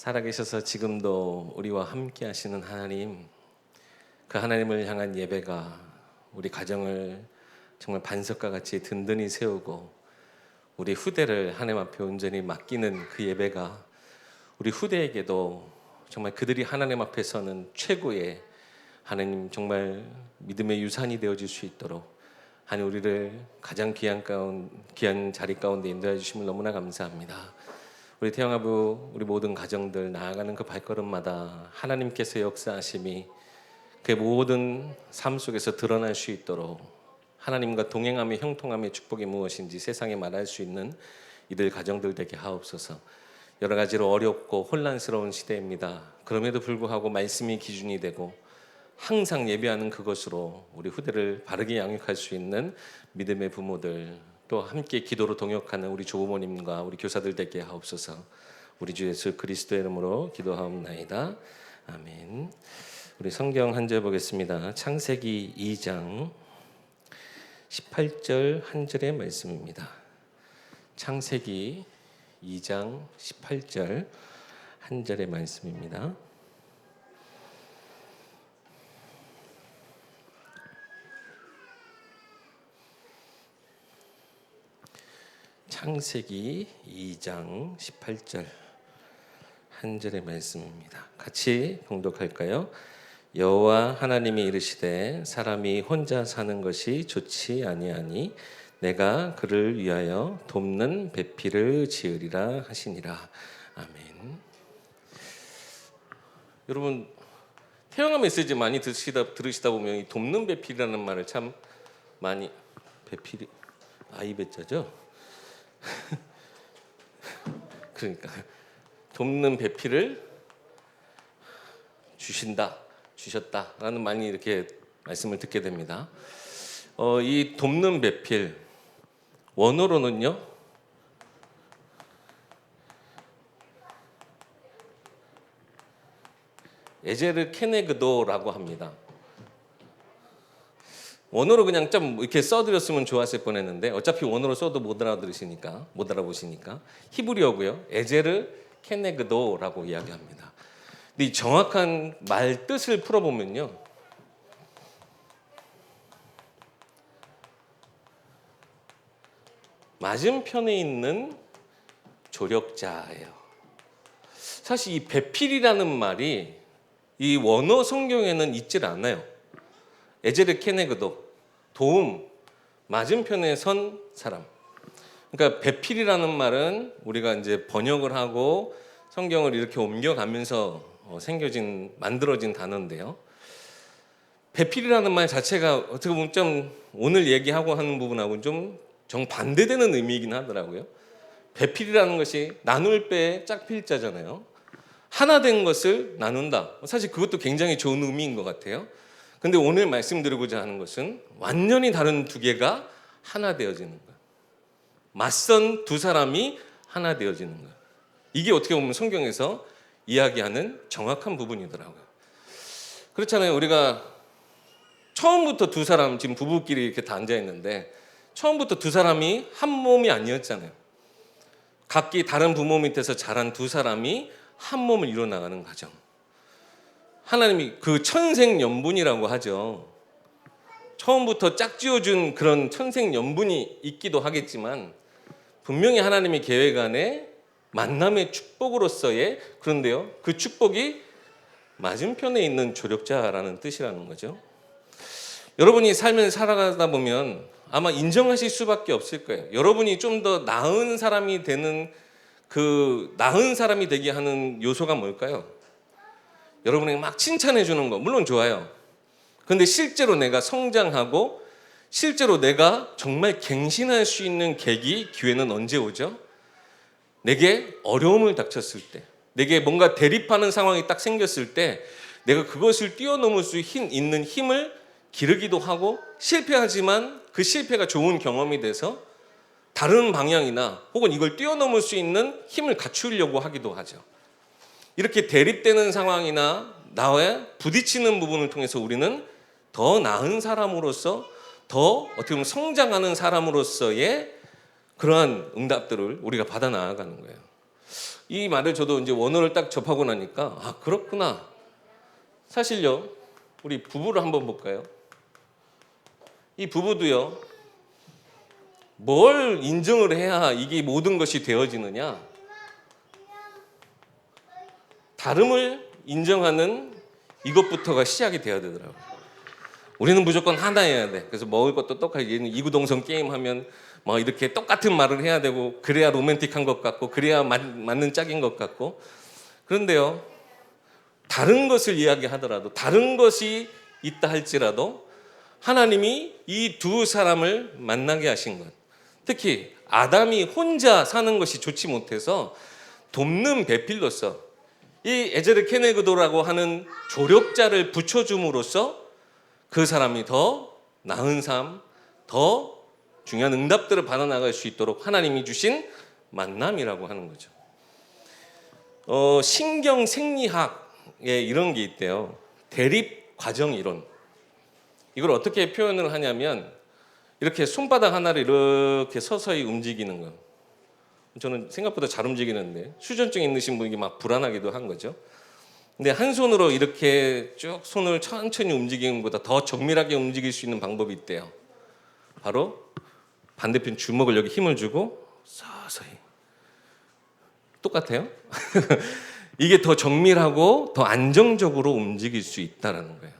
살아계셔서 지금도 우리와 함께 하시는 하나님, 그 하나님을 향한 예배가 우리 가정을 정말 반석과 같이 든든히 세우고 우리 후대를 하나님 앞에 온전히 맡기는 그 예배가 우리 후대에게도 정말 그들이 하나님 앞에 서는 최고의 하나님 정말 믿음의 유산이 되어질 수 있도록 하나님 우리를 가장 귀한 자리 가운데 인도해 주심을 너무나 감사합니다. 우리 태영아부 우리 모든 가정들 나아가는 그 발걸음마다 하나님께서 역사하심이 그 모든 삶 속에서 드러날 수 있도록 하나님과 동행함의 형통함의 축복이 무엇인지 세상에 말할 수 있는 이들 가정들 되게 하옵소서. 여러 가지로 어렵고 혼란스러운 시대입니다. 그럼에도 불구하고 말씀이 기준이 되고 항상 예배하는 그것으로 우리 후대를 바르게 양육할 수 있는 믿음의 부모들, 또 함께 기도로 동역하는 우리 조부모님과 우리 교사들 되게 하옵소서. 우리 주 예수 그리스도의 이름으로 기도하옵나이다. 아멘. 우리 성경 한 절 보겠습니다. 창세기 2장 18절 한 절의 말씀입니다. 창세기 2장 18절 한 절의 말씀입니다. 창세기 2장 18절 한 절의 말씀입니다. 같이 봉독할까요? 여호와 하나님이 이르시되 사람이 혼자 사는 것이 좋지 아니하니 내가 그를 위하여 돕는 배필을 지으리라 하시니라. 아멘. 여러분 태영아 메시지 많이 들으시다 보면 이 돕는 배필이라는 말을 참 많이 배필이 아이배자죠? 그러니까 돕는 배필을 주셨다라는 많이 이렇게 말씀을 듣게 됩니다. 이 돕는 배필 원어로는요 에제르 케네그도라고 합니다. 원어로 그냥 좀 이렇게 써드렸으면 좋았을 뻔했는데 어차피 원어로 써도 못 알아보시니까 히브리어고요. 에제르 케네그도라고 이야기합니다. 근데 이 정확한 말 뜻을 풀어보면요, 맞은편에 있는 조력자예요. 사실 이 배필이라는 말이 이 원어 성경에는 있질 않아요. 에제르 케네그도, 도움, 맞은편에 선 사람. 그러니까 배필이라는 말은 우리가 이제 번역을 하고 성경을 이렇게 옮겨가면서 만들어진 단어인데요. 배필이라는 말 자체가 어떻게 보면 좀 오늘 얘기하고 하는 부분하고는 좀 정반대되는 의미이긴 하더라고요. 배필이라는 것이 나눌 배의 짝필자잖아요. 하나 된 것을 나눈다. 사실 그것도 굉장히 좋은 의미인 것 같아요. 근데 오늘 말씀드리고자 하는 것은 완전히 다른 두 개가 하나 되어지는 거예요. 맞선 두 사람이 하나 되어지는 거예요. 이게 어떻게 보면 성경에서 이야기하는 정확한 부분이더라고요. 그렇잖아요. 우리가 처음부터 두 사람, 지금 부부끼리 이렇게 다 앉아있는데 처음부터 두 사람이 한 몸이 아니었잖아요. 각기 다른 부모 밑에서 자란 두 사람이 한 몸을 이뤄나가는 과정. 하나님이 그 천생연분이라고 하죠. 처음부터 짝지어준 그런 천생연분이 있기도 하겠지만 분명히 하나님의 계획 안에 만남의 축복으로서의, 그런데요, 그 축복이 맞은편에 있는 조력자라는 뜻이라는 거죠. 여러분이 삶을 살아가다 보면 아마 인정하실 수밖에 없을 거예요. 여러분이 좀 더 나은 사람이 되는 그 나은 사람이 되게 하는 요소가 뭘까요? 여러분에게 막 칭찬해 주는 거 물론 좋아요. 그런데 실제로 내가 성장하고 실제로 내가 정말 갱신할 수 있는 계기, 기회는 언제 오죠? 내게 어려움을 닥쳤을 때, 내게 뭔가 대립하는 상황이 딱 생겼을 때 내가 그것을 뛰어넘을 수 있는 힘을 기르기도 하고, 실패하지만 그 실패가 좋은 경험이 돼서 다른 방향이나 혹은 이걸 뛰어넘을 수 있는 힘을 갖추려고 하기도 하죠. 이렇게 대립되는 상황이나 나와 부딪히는 부분을 통해서 우리는 더 나은 사람으로서, 더 어떻게 보면 성장하는 사람으로서의 그러한 응답들을 우리가 받아 나아가는 거예요. 이 말을 저도 이제 원어를 딱 접하고 나니까 아 그렇구나. 사실요 우리 부부를 한번 볼까요? 이 부부도요 뭘 인정을 해야 이게 모든 것이 되어지느냐? 다름을 인정하는 이것부터가 시작이 되어야 되더라고요. 우리는 무조건 하나여야 돼. 그래서 먹을 것도 똑같이 얘는 이구동성 게임 하면 뭐 이렇게 똑같은 말을 해야 되고 그래야 로맨틱한 것 같고 그래야 맞는 짝인 것 같고 그런데요 다른 것을 이야기하더라도 다른 것이 있다 할지라도 하나님이 이 두 사람을 만나게 하신 것 특히 아담이 혼자 사는 것이 좋지 못해서 돕는 배필로서 이 에제르 케네그도라고 하는 조력자를 붙여줌으로써 그 사람이 더 나은 삶, 더 중요한 응답들을 받아나갈 수 있도록 하나님이 주신 만남이라고 하는 거죠. 신경 생리학에 이런 게 있대요. 대립 과정 이론. 이걸 어떻게 표현을 하냐면 이렇게 손바닥 하나를 이렇게 서서히 움직이는 거. 저는 생각보다 잘 움직이는데 수전증 있으신 분이 막 불안하기도 한 거죠. 근데 한 손으로 이렇게 쭉 손을 천천히 움직이는 것보다 더 정밀하게 움직일 수 있는 방법이 있대요. 바로 반대편 주먹을 여기 힘을 주고 서서히. 똑같아요? 이게 더 정밀하고 더 안정적으로 움직일 수 있다는 거예요.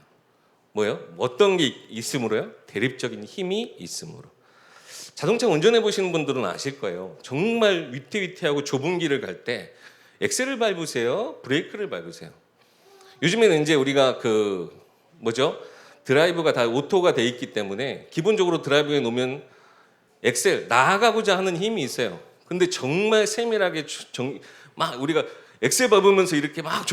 뭐요? 어떤 게 있으므로요? 대립적인 힘이 있으므로. 자동차 운전해 보시는 분들은 아실 거예요. 정말 위태위태하고 좁은 길을 갈 때 엑셀을 밟으세요? 브레이크를 밟으세요? 요즘에는 이제 우리가 드라이브가 다 오토가 돼 있기 때문에 기본적으로 드라이브에 놓으면 엑셀 나아가고자 하는 힘이 있어요. 근데 정말 세밀하게 막 우리가 엑셀 밟으면서 이렇게 막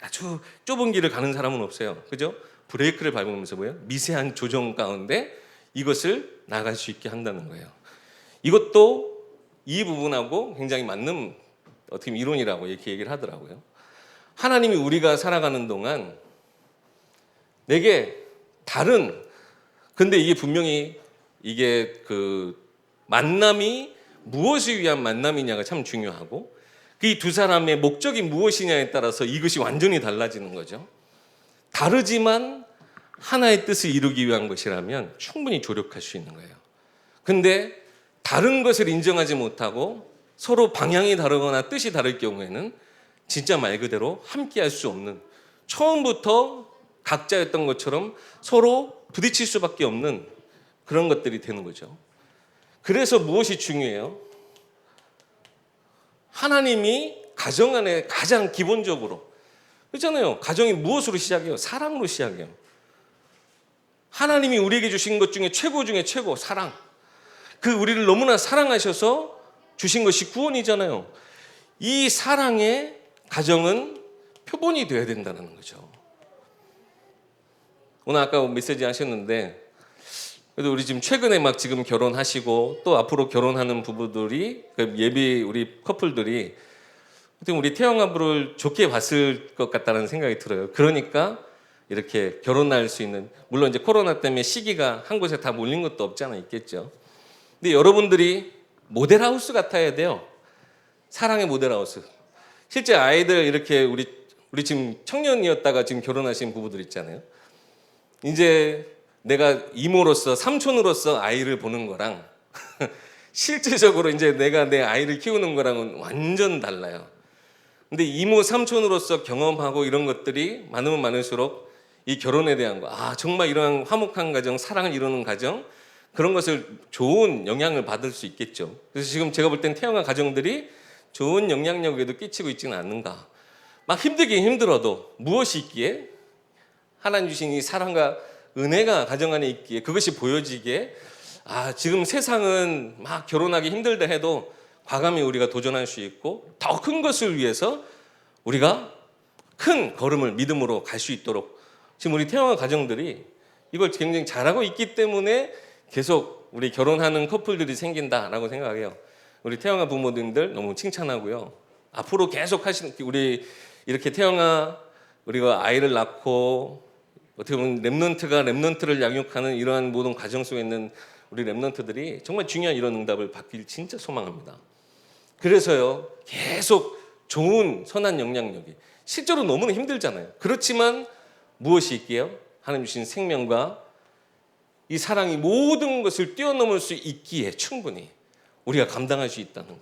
아주 좁은 길을 가는 사람은 없어요. 그죠? 브레이크를 밟으면서 미세한 조정 가운데 이것을 나갈 수 있게 한다는 거예요. 이것도 이 부분하고 굉장히 맞는 어떻게 보면 이론이라고 이렇게 얘기를 하더라고요. 하나님이 우리가 살아가는 동안 내게 다른 근데 이게 분명히 이게 만남이 무엇을 위한 만남이냐가 참 중요하고 이 두 사람의 목적이 무엇이냐에 따라서 이것이 완전히 달라지는 거죠. 다르지만 하나의 뜻을 이루기 위한 것이라면 충분히 조력할 수 있는 거예요. 근데 다른 것을 인정하지 못하고 서로 방향이 다르거나 뜻이 다를 경우에는 진짜 말 그대로 함께 할 수 없는 처음부터 각자였던 것처럼 서로 부딪힐 수밖에 없는 그런 것들이 되는 거죠. 그래서 무엇이 중요해요? 하나님이 가정 안에 가장 기본적으로 그렇잖아요. 가정이 무엇으로 시작해요? 사랑으로 시작해요. 하나님이 우리에게 주신 것 중에 최고 사랑. 우리를 너무나 사랑하셔서 주신 것이 구원이잖아요. 이 사랑의 가정은 표본이 되어야 된다는 거죠. 오늘 아까 메시지 하셨는데 그래도 우리 최근에 지금 결혼하시고 또 앞으로 결혼하는 부부들이 예비 우리 커플들이 우리 태영아부를 좋게 봤을 것 같다는 생각이 들어요. 그러니까 이렇게 결혼할 수 있는 물론 이제 코로나 때문에 시기가 한 곳에 다 몰린 것도 없지 않아 있겠죠. 근데 여러분들이 모델하우스 같아야 돼요. 사랑의 모델하우스. 실제 아이들 이렇게 우리 지금 청년이었다가 지금 결혼하신 부부들 있잖아요. 이제 내가 이모로서 삼촌으로서 아이를 보는 거랑 실제적으로 이제 내가 내 아이를 키우는 거랑은 완전 달라요. 근데 이모 삼촌으로서 경험하고 이런 것들이 많으면 많을수록 이 결혼에 대한 정말 이런 화목한 가정, 사랑을 이루는 가정 그런 것을 좋은 영향을 받을 수 있겠죠. 그래서 지금 제가 볼 땐 태영아 가정들이 좋은 영향력에도 끼치고 있지는 않는가. 막 힘들긴 힘들어도 무엇이 있기에 하나님 주신 이 사랑과 은혜가 가정 안에 있기에 그것이 보여지기에 지금 세상은 막 결혼하기 힘들다 해도 과감히 우리가 도전할 수 있고 더 큰 것을 위해서 우리가 큰 걸음을 믿음으로 갈 수 있도록 지금 우리 태영아 가정들이 이걸 굉장히 잘하고 있기 때문에 계속 우리 결혼하는 커플들이 생긴다라고 생각해요. 우리 태영아 부모님들 너무 칭찬하고요. 앞으로 계속 우리 이렇게 태영아 우리가 아이를 낳고 어떻게 보면 렘넌트를 양육하는 이러한 모든 과정 속에 있는 우리 렘넌트들이 정말 중요한 이런 응답을 받길 진짜 소망합니다. 그래서요, 계속 좋은 선한 영향력이 실제로 너무나 힘들잖아요. 그렇지만 무엇이 있게요? 하나님 주신 생명과 이 사랑이 모든 것을 뛰어넘을 수 있기에 충분히 우리가 감당할 수 있다는 것.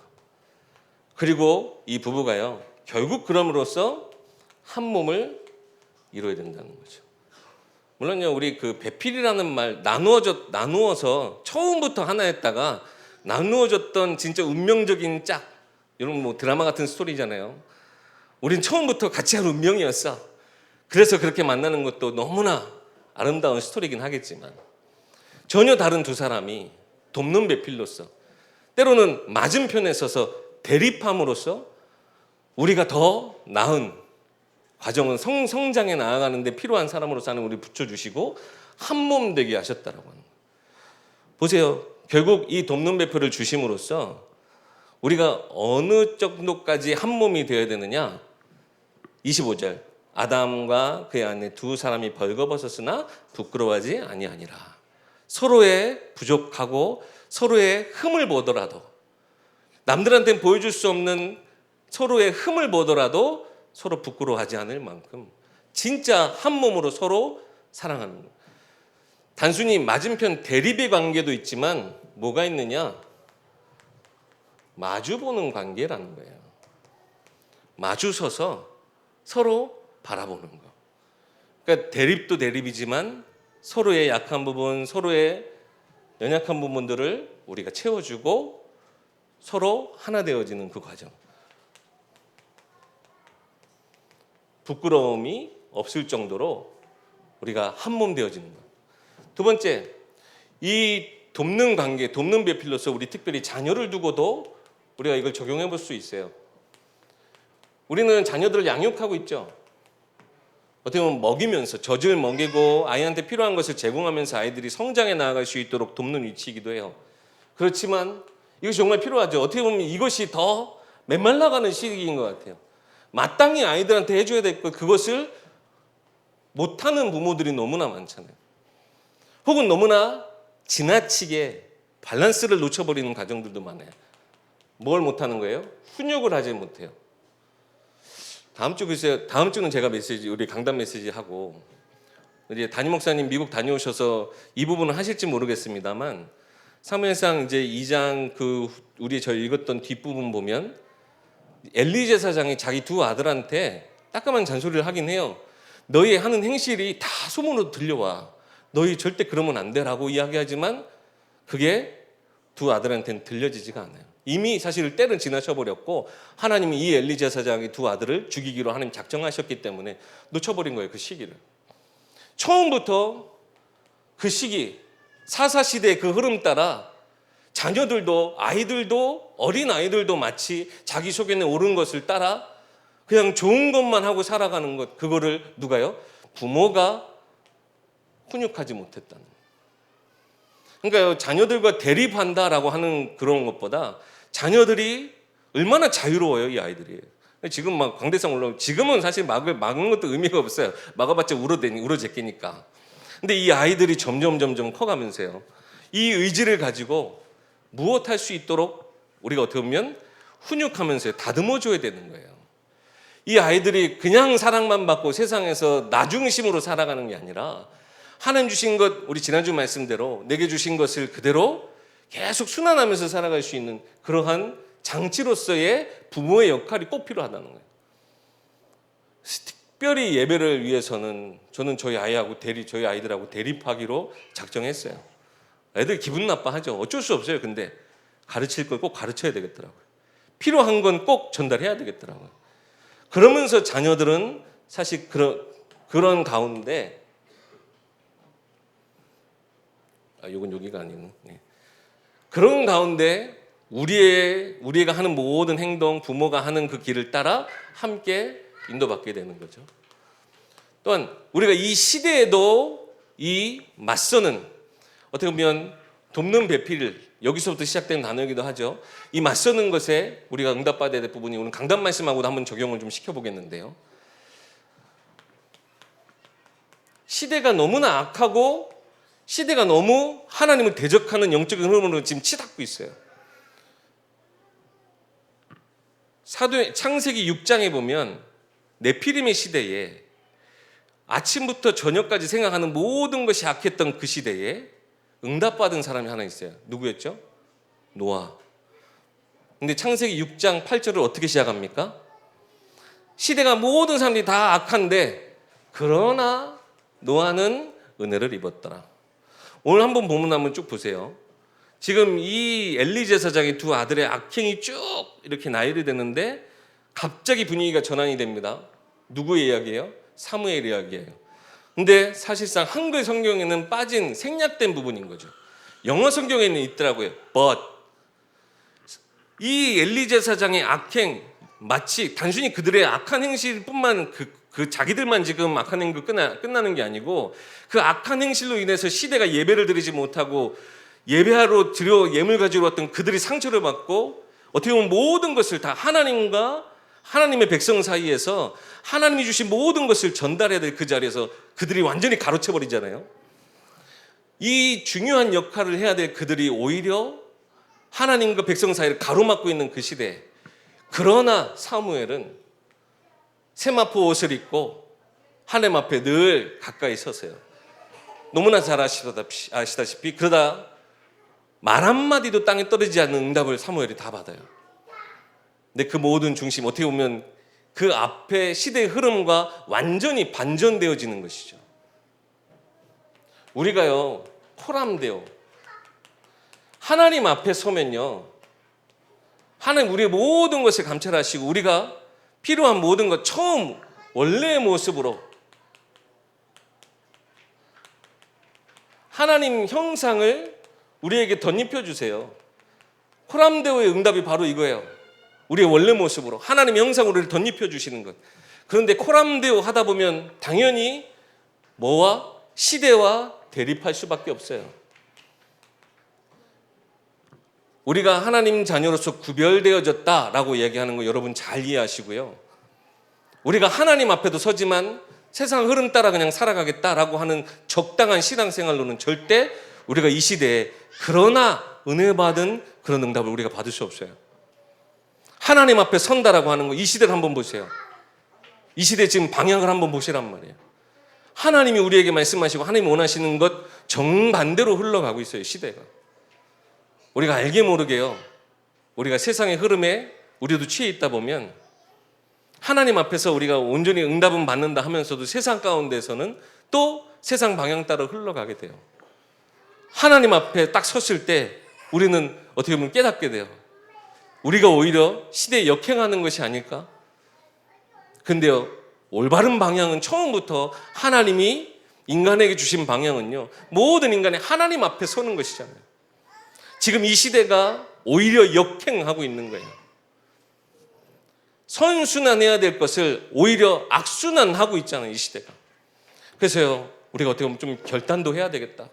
그리고 이 부부가요, 결국 그럼으로써 한 몸을 이루어야 된다는 거죠. 물론요, 우리 그 배필이라는 말 나누어서 처음부터 하나였다가 나누어졌던 진짜 운명적인 짝, 이런 뭐 드라마 같은 스토리잖아요. 우린 처음부터 같이 한 운명이었어. 그래서 그렇게 만나는 것도 너무나 아름다운 스토리긴 하겠지만 전혀 다른 두 사람이 돕는 배필로서, 때로는 맞은편에 서서 대립함으로써 우리가 더 나은 과정은 성장해 나아가는 데 필요한 사람으로서 하는 우리 붙여주시고 한 몸 되게 하셨다라고 하는 거예요. 보세요. 결국 이 돕는 배필을 주심으로써 우리가 어느 정도까지 한 몸이 되어야 되느냐? 25절. 아담과 그의 아내 두 사람이 벌거벗었으나 부끄러워하지 아니하니라. 서로의 부족하고 서로의 흠을 보더라도, 남들한테는 보여줄 수 없는 서로의 흠을 보더라도 서로 부끄러워하지 않을 만큼 진짜 한 몸으로 서로 사랑하는 거예요. 단순히 맞은편 대립의 관계도 있지만 뭐가 있느냐? 마주보는 관계라는 거예요. 마주서서 서로 바라보는 거. 그러니까 대립도 대립이지만 서로의 약한 부분, 서로의 연약한 부분들을 우리가 채워주고 서로 하나 되어지는 그 과정. 부끄러움이 없을 정도로 우리가 한 몸 되어지는 것. 두 번째, 이 돕는 관계, 돕는 배필로서 우리 특별히 자녀를 두고도 우리가 이걸 적용해 볼 수 있어요. 우리는 자녀들을 양육하고 있죠. 어떻게 보면 먹이면서, 젖을 먹이고 아이한테 필요한 것을 제공하면서 아이들이 성장해 나아갈 수 있도록 돕는 위치이기도 해요. 그렇지만 이것이 정말 필요하죠. 어떻게 보면 이것이 더 메말라가는 시기인 것 같아요. 마땅히 아이들한테 해줘야 될 것, 그것을 못하는 부모들이 너무나 많잖아요. 혹은 너무나 지나치게 밸런스를 놓쳐버리는 가정들도 많아요. 뭘 못하는 거예요? 훈육을 하지 못해요. 다음 주는 제가 우리 강단 메시지 하고, 이제 담임 목사님 미국 다녀오셔서 이 부분을 하실지 모르겠습니다만, 사무엘상 이제 2장 우리 저 읽었던 뒷부분 보면 엘리 제사장이 자기 두 아들한테 따끔한 잔소리를 하긴 해요. 너희 하는 행실이 다 소문으로 들려와. 너희 절대 그러면 안 돼라고 이야기하지만 그게 두 아들한테는 들려지지가 않아요. 이미 사실 때는 지나쳐버렸고 하나님이 이 엘리 제사장의 두 아들을 죽이기로 하나님 작정하셨기 때문에 놓쳐버린 거예요. 그 시기를. 처음부터 그 시기, 사사시대의 그 흐름 따라 자녀들도, 아이들도, 어린 아이들도 마치 자기 속에는 옳은 것을 따라 그냥 좋은 것만 하고 살아가는 것, 그거를 누가요? 부모가 훈육하지 못했다는. 그러니까 자녀들과 대립한다라고 하는 그런 것보다 자녀들이 얼마나 자유로워요, 이 아이들이. 지금 막 광대상 올라오고, 지금은 사실 막은 것도 의미가 없어요. 막아봤자 울어제끼니까. 근데 이 아이들이 점점 커가면서요, 이 의지를 가지고 무엇할 수 있도록 우리가 어떻게 보면 훈육하면서 다듬어줘야 되는 거예요. 이 아이들이 그냥 사랑만 받고 세상에서 나 중심으로 살아가는 게 아니라 하나님 주신 것, 우리 지난주 말씀대로 내게 주신 것을 그대로 계속 순환하면서 살아갈 수 있는 그러한 장치로서의 부모의 역할이 꼭 필요하다는 거예요. 특별히 예배를 위해서는 저는 저희 아이들하고 대립하기로 작정했어요. 애들 기분 나빠하죠. 어쩔 수 없어요. 근데 가르칠 걸 꼭 가르쳐야 되겠더라고요. 필요한 건 꼭 전달해야 되겠더라고요. 그러면서 자녀들은 사실 그런 가운데, 이건 여기가 아니고, 그런 가운데 우리가 하는 모든 행동, 부모가 하는 그 길을 따라 함께 인도받게 되는 거죠. 또한 우리가 이 시대에도 이 맞서는, 어떻게 보면 돕는 배필, 여기서부터 시작된 단어이기도 하죠. 이 맞서는 것에 우리가 응답받아야 될 부분이 오늘 강단 말씀하고도 한번 적용을 좀 시켜보겠는데요. 시대가 너무나 악하고 시대가 너무 하나님을 대적하는 영적인 흐름으로 지금 치닫고 있어요. 창세기 6장에 보면 네피림의 시대에 아침부터 저녁까지 생각하는 모든 것이 악했던 그 시대에 응답받은 사람이 하나 있어요. 누구였죠? 노아. 근데 창세기 6장 8절을 어떻게 시작합니까? 시대가 모든 사람들이 다 악한데 그러나 노아는 은혜를 입었더라. 오늘 한번 본문 한번 쭉 보세요. 지금 이 엘리 제사장의 두 아들의 악행이 쭉 이렇게 나열이 되는데 갑자기 분위기가 전환이 됩니다. 누구의 이야기예요? 사무엘 이야기예요. 근데 사실상 한글 성경에는 빠진 생략된 부분인 거죠. 영어 성경에는 있더라고요. But 이 엘리 제사장의 악행 마치 단순히 그들의 악한 행실뿐만 그 자기들만 지금 악한 행위로 끝나는 게 아니고 그 악한 행실로 인해서 시대가 예배를 드리지 못하고 예배하러 예물 가지러 왔던 그들이 상처를 받고 어떻게 보면 모든 것을 다 하나님과 하나님의 백성 사이에서 하나님이 주신 모든 것을 전달해야 될 그 자리에서 그들이 완전히 가로채버리잖아요. 이 중요한 역할을 해야 될 그들이 오히려 하나님과 백성 사이를 가로막고 있는 그 시대에 그러나 사무엘은 세마포 옷을 입고 하나님 앞에 늘 가까이 서세요. 너무나 잘 아시다시피 그러다 말 한마디도 땅에 떨어지지 않는 응답을 사무엘이 다 받아요. 근데 그 모든 중심 어떻게 보면 그 앞에 시대의 흐름과 완전히 반전되어지는 것이죠. 우리가요 코람데오 하나님 앞에 서면요 하나님 우리의 모든 것을 감찰하시고 우리가 필요한 모든 것 처음 원래의 모습으로 하나님 형상을 우리에게 덧입혀 주세요. 코람데오의 응답이 바로 이거예요. 우리의 원래 모습으로 하나님 형상으로 우리를 덧입혀 주시는 것. 그런데 코람데오 하다 보면 당연히 뭐와 시대와 대립할 수밖에 없어요. 우리가 하나님 자녀로서 구별되어졌다라고 얘기하는 거 여러분 잘 이해하시고요. 우리가 하나님 앞에도 서지만 세상 흐름 따라 그냥 살아가겠다라고 하는 적당한 신앙생활로는 절대 우리가 이 시대에 그러나 은혜 받은 그런 응답을 우리가 받을 수 없어요. 하나님 앞에 선다라고 하는 거 이 시대를 한번 보세요. 이 시대 지금 방향을 한번 보시란 말이에요. 하나님이 우리에게 말씀하시고 하나님이 원하시는 것 정반대로 흘러가고 있어요. 시대가. 우리가 알게 모르게요. 우리가 세상의 흐름에 우리도 취해 있다 보면 하나님 앞에서 우리가 온전히 응답은 받는다 하면서도 세상 가운데서는 또 세상 방향 따라 흘러가게 돼요. 하나님 앞에 딱 섰을 때 우리는 어떻게 보면 깨닫게 돼요. 우리가 오히려 시대에 역행하는 것이 아닐까? 근데요, 올바른 방향은 처음부터 하나님이 인간에게 주신 방향은요, 모든 인간이 하나님 앞에 서는 것이잖아요. 지금 이 시대가 오히려 역행하고 있는 거예요. 선순환해야 될 것을 오히려 악순환하고 있잖아요, 이 시대가. 그래서요, 우리가 어떻게 보면 좀 결단도 해야 되겠다.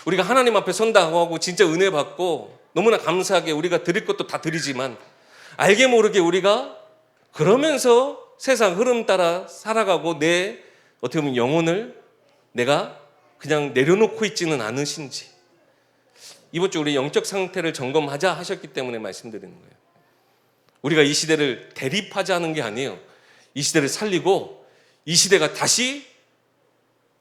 우리가 하나님 앞에 선다고 하고 진짜 은혜 받고 너무나 감사하게 우리가 드릴 것도 다 드리지만 알게 모르게 우리가 그러면서 세상 흐름 따라 살아가고 내 어떻게 보면 영혼을 내가 그냥 내려놓고 있지는 않으신지 이번 주 우리 영적 상태를 점검하자 하셨기 때문에 말씀드리는 거예요. 우리가 이 시대를 대립하자는 게 아니에요. 이 시대를 살리고 이 시대가 다시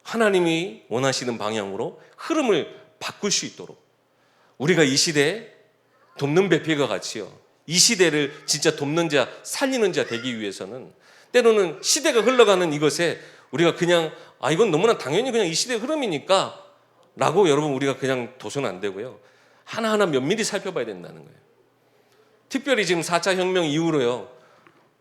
하나님이 원하시는 방향으로 흐름을 바꿀 수 있도록 우리가 이 시대에 돕는 배필과 같이요. 이 시대를 진짜 돕는 자, 살리는 자 되기 위해서는 때로는 시대가 흘러가는 이것에 우리가 그냥 이건 너무나 당연히 그냥 이 시대의 흐름이니까 라고 여러분 우리가 그냥 둬서는 안 되고요. 하나하나 면밀히 살펴봐야 된다는 거예요. 특별히 지금 4차 혁명 이후로요.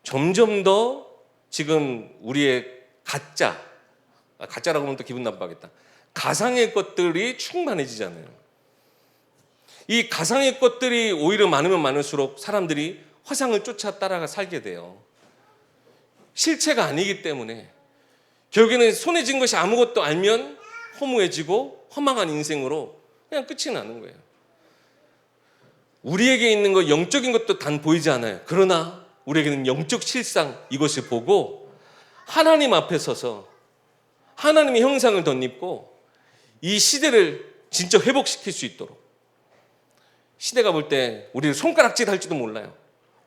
점점 더 지금 우리의 가짜라고 하면 또 기분 나빠하겠다. 가상의 것들이 충만해지잖아요. 이 가상의 것들이 오히려 많으면 많을수록 사람들이 화상을 쫓아 따라가 살게 돼요. 실체가 아니기 때문에 결국에는 손에 쥔 것이 아무것도 알면 허무해지고 허망한 인생으로 그냥 끝이 나는 거예요. 우리에게 있는 것 영적인 것도 단 보이지 않아요. 그러나 우리에게는 영적 실상 이것을 보고 하나님 앞에 서서 하나님의 형상을 덧입고 이 시대를 진짜 회복시킬 수 있도록 시대가 볼 때 우리를 손가락질 할지도 몰라요.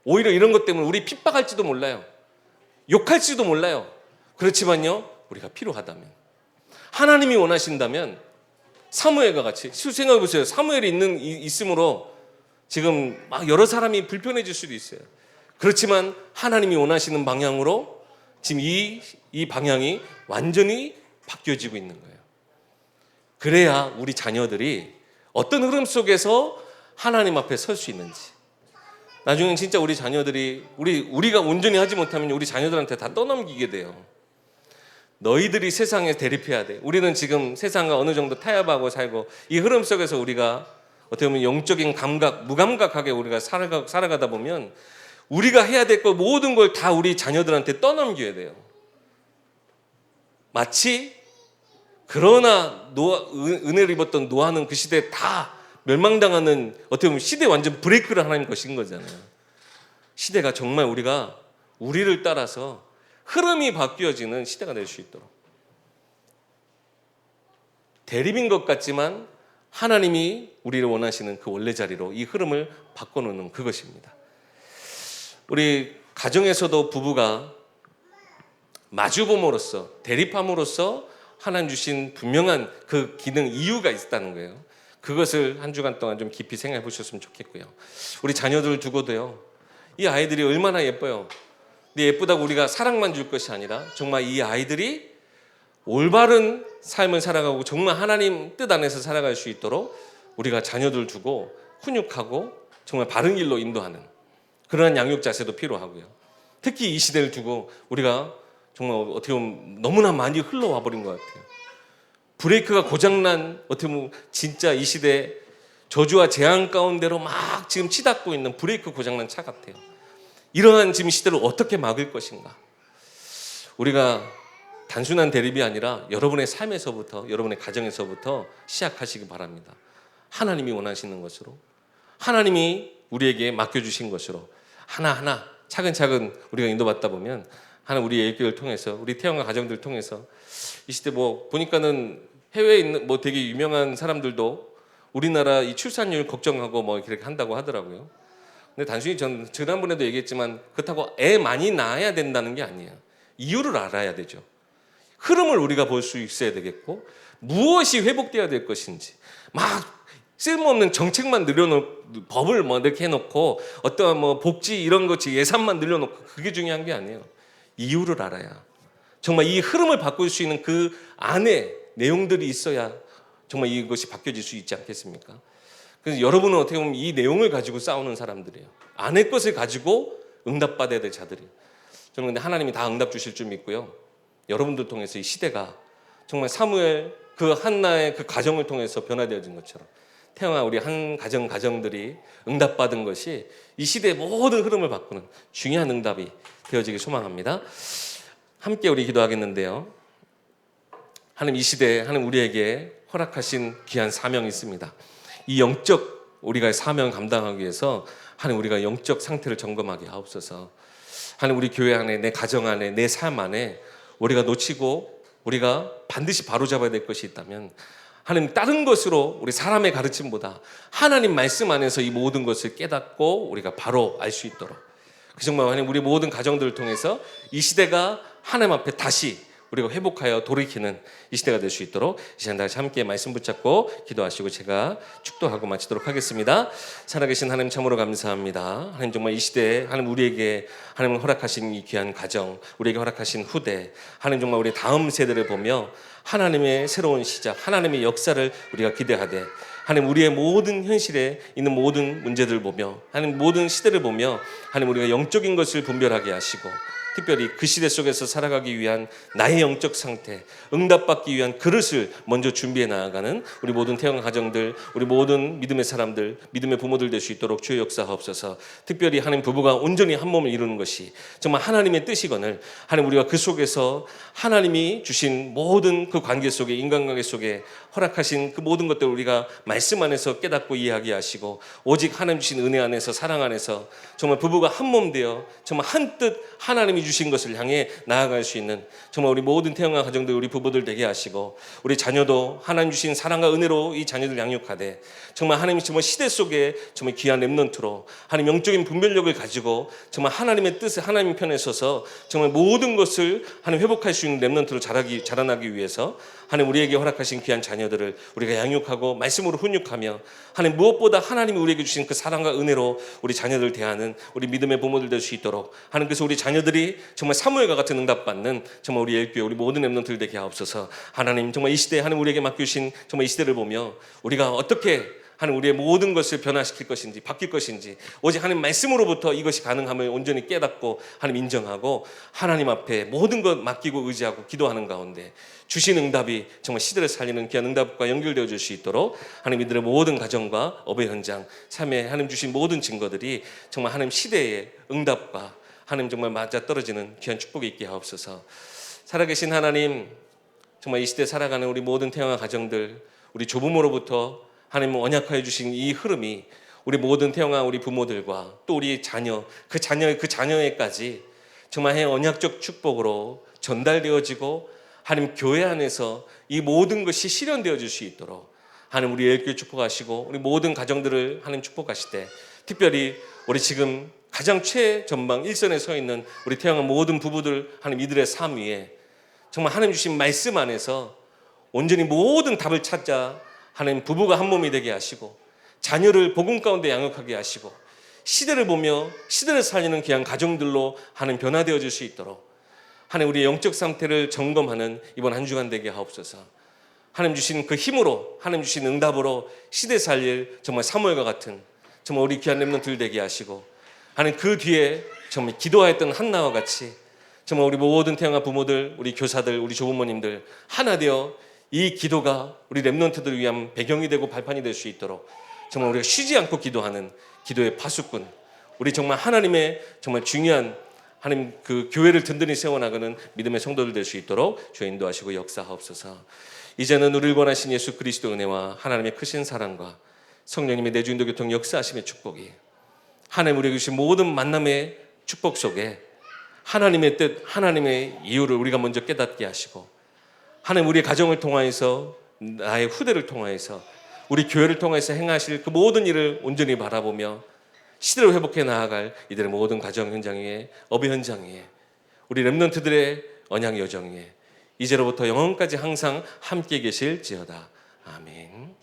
오히려 이런 것 때문에 우리 핍박할지도 몰라요. 욕할지도 몰라요. 그렇지만요, 우리가 필요하다면, 하나님이 원하신다면, 사무엘과 같이 생각해 보세요. 사무엘이 있음으로 지금 막 여러 사람이 불편해질 수도 있어요. 그렇지만 하나님이 원하시는 방향으로 지금 이 방향이 완전히 바뀌어지고 있는 거예요. 그래야 우리 자녀들이 어떤 흐름 속에서 하나님 앞에 설 수 있는지, 나중엔 진짜 우리 자녀들이 우리가 온전히 하지 못하면 우리 자녀들한테 다 떠넘기게 돼요. 너희들이 세상에 대립해야 돼. 우리는 지금 세상과 어느 정도 타협하고 살고, 이 흐름 속에서 우리가 어떻게 보면 영적인 감각, 무감각하게 우리가 살아가다 보면 우리가 해야 될 거 모든 걸 다 우리 자녀들한테 떠넘겨야 돼요. 마치 그러나 은혜를 입었던 노아는 그 시대에 다 멸망당하는, 어떻게 보면 시대 완전 브레이크를 하나님 거신 거잖아요. 시대가 정말 우리를 따라서 흐름이 바뀌어지는 시대가 될 수 있도록, 대립인 것 같지만 하나님이 우리를 원하시는 그 원래 자리로 이 흐름을 바꿔놓는 그것입니다. 우리 가정에서도 부부가 마주봄으로써, 대립함으로써 하나님 주신 분명한 그 기능, 이유가 있다는 거예요. 그것을 한 주간 동안 좀 깊이 생각해 보셨으면 좋겠고요. 우리 자녀들을 두고도요, 이 아이들이 얼마나 예뻐요. 근데 예쁘다고 우리가 사랑만 줄 것이 아니라 정말 이 아이들이 올바른 삶을 살아가고 정말 하나님 뜻 안에서 살아갈 수 있도록 우리가 자녀들 두고 훈육하고 정말 바른 길로 인도하는 그러한 양육 자세도 필요하고요. 특히 이 시대를 두고 우리가 정말 어떻게 보면 너무나 많이 흘러와 버린 것 같아요. 브레이크가 고장난, 어떻게 보면 진짜 이 시대 저주와 재앙 가운데로 막 지금 치닫고 있는 브레이크 고장난 차 같아요. 이러한 지금 시대를 어떻게 막을 것인가? 우리가 단순한 대립이 아니라 여러분의 삶에서부터, 여러분의 가정에서부터 시작하시기 바랍니다. 하나님이 원하시는 것으로, 하나님이 우리에게 맡겨주신 것으로 하나하나 차근차근 우리가 인도받다 보면 하나님 우리의 일교를 통해서, 우리 태영과 가정들을 통해서 이 시대 보니까는 해외에 있는 되게 유명한 사람들도 우리나라 이 출산율 걱정하고 이렇게 한다고 하더라고요. 근데 단순히 전 지난번에도 얘기했지만 그렇다고 애 많이 낳아야 된다는 게 아니에요. 이유를 알아야 되죠. 흐름을 우리가 볼 수 있어야 되겠고, 무엇이 회복돼야 될 것인지, 막 쓸모없는 정책만 늘려놓고 법을 이렇게 해놓고 어떠한 복지 이런 것이 예산만 늘려놓고 그게 중요한 게 아니에요. 이유를 알아야 정말 이 흐름을 바꿀 수 있는 그 안에 내용들이 있어야 정말 이것이 바뀌어질 수 있지 않겠습니까? 그래서 여러분은 어떻게 보면 이 내용을 가지고 싸우는 사람들이에요. 안의 것을 가지고 응답받아야 될 자들이에요. 저는 근데 하나님이 다 응답 주실 줄 믿고요. 여러분들 통해서 이 시대가 정말 사무엘 그 한나의 그 가정을 통해서 변화되어진 것처럼 태영아 우리 한 가정들이 응답받은 것이 이 시대의 모든 흐름을 바꾸는 중요한 응답이 되어지길 소망합니다. 함께 우리 기도하겠는데요. 하나님 이 시대에 하나님 우리에게 허락하신 귀한 사명이 있습니다. 이 영적 우리가 사명 감당하기 위해서 하나님 우리가 영적 상태를 점검하게 하옵소서. 하나님 우리 교회 안에, 내 가정 안에, 내 삶 안에 우리가 놓치고 우리가 반드시 바로잡아야 될 것이 있다면 하나님 다른 것으로 우리 사람의 가르침보다 하나님 말씀 안에서 이 모든 것을 깨닫고 우리가 바로 알 수 있도록 정말 하나님 우리 모든 가정들을 통해서 이 시대가 하나님 앞에 다시 우리가 회복하여 돌이키는 이 시대가 될 수 있도록 이 시간 다시 함께 말씀 붙잡고 기도하시고 제가 축도하고 마치도록 하겠습니다. 살아계신 하나님 참으로 감사합니다. 하나님 정말 이 시대에 하나님 우리에게 하나님 허락하신 이 귀한 가정, 우리에게 허락하신 후대, 하나님 정말 우리 다음 세대를 보며 하나님의 새로운 시작, 하나님의 역사를 우리가 기대하되 하나님 우리의 모든 현실에 있는 모든 문제들을 보며 하나님 모든 시대를 보며 하나님 우리가 영적인 것을 분별하게 하시고 특별히 그 시대 속에서 살아가기 위한 나의 영적 상태, 응답받기 위한 그릇을 먼저 준비해 나아가는 우리 모든 태영 가정들, 우리 모든 믿음의 사람들, 믿음의 부모들 될 수 있도록 주의 역사하옵소서. 특별히 하나님 부부가 온전히 한 몸을 이루는 것이 정말 하나님의 뜻이거늘 하나님 우리가 그 속에서 하나님이 주신 모든 그 관계 속에, 인간관계 속에 허락하신 그 모든 것들을 우리가 말씀 안에서 깨닫고 이해하게 하시고 오직 하나님 주신 은혜 안에서, 사랑 안에서 정말 부부가 한 몸 되어 정말 한 뜻 하나님이 주신 것을 향해 나아갈 수 있는 정말 우리 모든 태영아 가정들, 우리 부부들 되게 하시고, 우리 자녀도 하나님 주신 사랑과 은혜로 이 자녀들 양육하되, 정말 하나님 정말 시대 속에 정말 귀한 렘넌트로 하나님 영적인 분별력을 가지고 정말 하나님의 뜻에 하나님 편에 서서 정말 모든 것을 하나님 회복할 수 있는 렘넌트로 자라나기 위해서 하나님 우리에게 허락하신 귀한 자녀들을 우리가 양육하고 말씀으로 훈육하며, 하나님 무엇보다 하나님이 우리에게 주신 그 사랑과 은혜로 우리 자녀들을 대하는 우리 믿음의 부모들 될 수 있도록 하나님, 그래서 우리 자녀들이 정말 사무엘과 같은 응답받는 정말 우리 엘교회 우리 모든 렘넌트들 되게 하옵소서. 하나님 정말 이 시대에 하나님 우리에게 맡겨주신 정말 이 시대를 보며 우리가 어떻게 하나님 우리의 모든 것을 변화시킬 것인지 바뀔 것인지 오직 하나님 말씀으로부터 이것이 가능함을 온전히 깨닫고 하나님 인정하고 하나님 앞에 모든 것 맡기고 의지하고 기도하는 가운데 주신 응답이 정말 시대를 살리는 귀한 응답과 연결되어 줄 수 있도록 하나님 이들의 모든 가정과 업의 현장, 삶에 하나님 주신 모든 증거들이 정말 하나님 시대의 응답과 하나님 정말 맞아떨어지는 귀한 축복이 있게 하옵소서. 살아계신 하나님, 정말 이 시대에 살아가는 우리 모든 태영아 가정들, 우리 조부모로부터 하나님 언약하여 주신 이 흐름이 우리 모든 태영아 우리 부모들과 또 우리 자녀, 그 자녀에까지 정말 언약적 축복으로 전달되어지고 하나님 교회 안에서 이 모든 것이 실현되어질 수 있도록 하나님 우리 엘교회 축복하시고 우리 모든 가정들을 하나님 축복하실 때, 특별히 우리 지금 가장 최전방 일선에 서 있는 우리 태영아 모든 부부들 하나님 이들의 삶 위에 정말 하나님 주신 말씀 안에서 온전히 모든 답을 찾자 하나님 부부가 한 몸이 되게 하시고 자녀를 복음 가운데 양육하게 하시고 시대를 보며 시대를 살리는 귀한 가정들로 하나님 변화되어질 수 있도록 하나님 우리의 영적 상태를 점검하는 이번 한 주간 되게 하옵소서. 하나님 주신 그 힘으로 하나님 주신 응답으로 시대 살릴 정말 사무엘과 같은 정말 우리 귀한 렘넌트들 되게 하시고, 하나님 그 뒤에 정말 기도하였던 한나와 같이 정말 우리 모든 태영아 부모들, 우리 교사들, 우리 조부모님들 하나 되어 이 기도가 우리 렘넌트들을 위한 배경이 되고 발판이 될 수 있도록 정말 우리가 쉬지 않고 기도하는 기도의 파수꾼, 우리 정말 하나님의 정말 중요한 하나님 그 교회를 든든히 세워나가는 믿음의 성도들 될 수 있도록 주여 인도하시고 역사하옵소서. 이제는 우리를 원하신 예수 그리스도 은혜와 하나님의 크신 사랑과 성령님의 내주인도 교통 역사하심의 축복이 하나님 우리에게 주신 모든 만남의 축복 속에 하나님의 뜻, 하나님의 이유를 우리가 먼저 깨닫게 하시고, 하나님 우리의 가정을 통하여서 나의 후대를 통하여서 우리 교회를 통해서 행하실 그 모든 일을 온전히 바라보며 시대를 회복해 나아갈 이들의 모든 가정 현장 위에, 업의 현장 위에, 우리 렘넌트들의 언약 여정 위에 이제로부터 영원까지 항상 함께 계실지어다. 아멘.